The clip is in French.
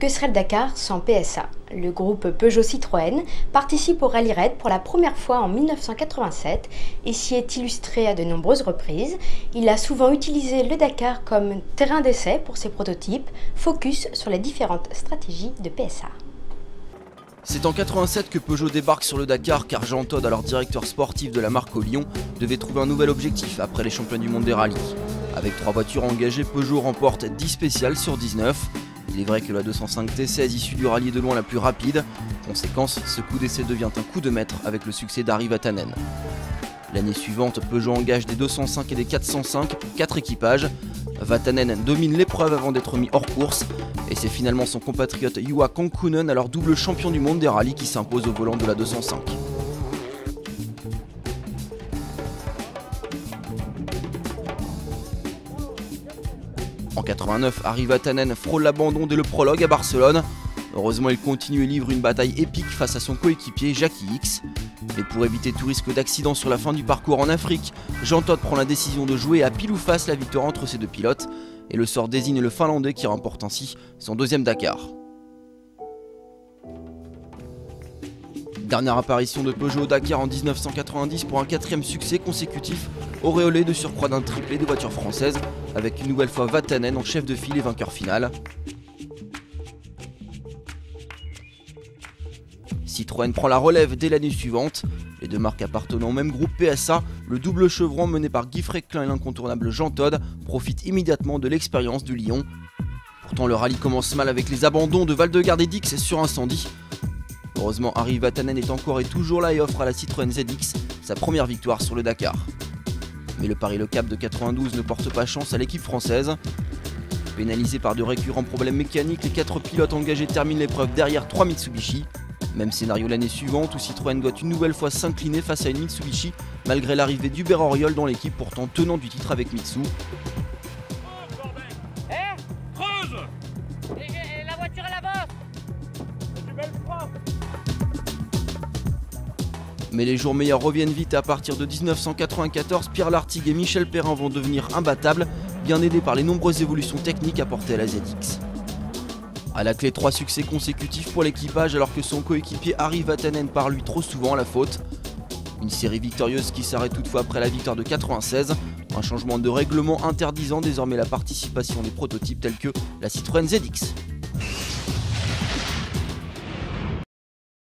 Que serait le Dakar sans PSA? Le groupe Peugeot-Citroën participe au Rallye Raid pour la première fois en 1987 et s'y est illustré à de nombreuses reprises. Il a souvent utilisé le Dakar comme terrain d'essai pour ses prototypes, focus sur les différentes stratégies de PSA. C'est en 87 que Peugeot débarque sur le Dakar car Jean Todt, alors directeur sportif de la marque au Lyon, devait trouver un nouvel objectif après les championnats du monde des rallyes. Avec 3 voitures engagées, Peugeot remporte 10 spéciales sur 19. Il est vrai que la 205 T16 issue du rallye est de loin la plus rapide. Conséquence, ce coup d'essai devient un coup de maître avec le succès d'Ari Vatanen. L'année suivante, Peugeot engage des 205 et des 405 pour 4 équipages. Vatanen domine l'épreuve avant d'être mis hors course. Et c'est finalement son compatriote Juha Kankkunen, alors double champion du monde des rallyes, qui s'impose au volant de la 205. En 89, Ari Vatanen frôle l'abandon dès le prologue à Barcelone. Heureusement, il continue et livre une bataille épique face à son coéquipier Jackie X. Mais pour éviter tout risque d'accident sur la fin du parcours en Afrique, Jean Todt prend la décision de jouer à pile ou face la victoire entre ces deux pilotes. Et le sort désigne le Finlandais qui remporte ainsi son 2e Dakar. Dernière apparition de Peugeot au Dakar en 1990 pour un 4e succès consécutif, auréolé de surcroît d'un triplé de voitures françaises, avec une nouvelle fois Vatanen en chef de file et vainqueur final. Citroën prend la relève dès l'année suivante. Les deux marques appartenant au même groupe PSA, le double chevron mené par Guy Fréquelin et l'incontournable Jean Todt profite immédiatement de l'expérience du Lyon. Pourtant le rallye commence mal avec les abandons de Valdegarde et Dix sur incendie. Heureusement, Ari Vatanen est encore et toujours là et offre à la Citroën ZX sa première victoire sur le Dakar. Mais le Paris-Le Cap de 92 ne porte pas chance à l'équipe française. Pénalisés par de récurrents problèmes mécaniques, les 4 pilotes engagés terminent l'épreuve derrière 3 Mitsubishi. Même scénario l'année suivante où Citroën doit une nouvelle fois s'incliner face à une Mitsubishi malgré l'arrivée d'Hubert Auriol dans l'équipe pourtant tenant du titre avec Mitsu. Creuse. Et la voiture à l'avance. Mais les jours meilleurs reviennent vite et à partir de 1994, Pierre Lartigue et Michel Perrin vont devenir imbattables, bien aidés par les nombreuses évolutions techniques apportées à la ZX. À la clé, 3 succès consécutifs pour l'équipage alors que son coéquipier Ari Vatanen part lui trop souvent à la faute. Une série victorieuse qui s'arrête toutefois après la victoire de 96, un changement de règlement interdisant désormais la participation des prototypes tels que la Citroën ZX.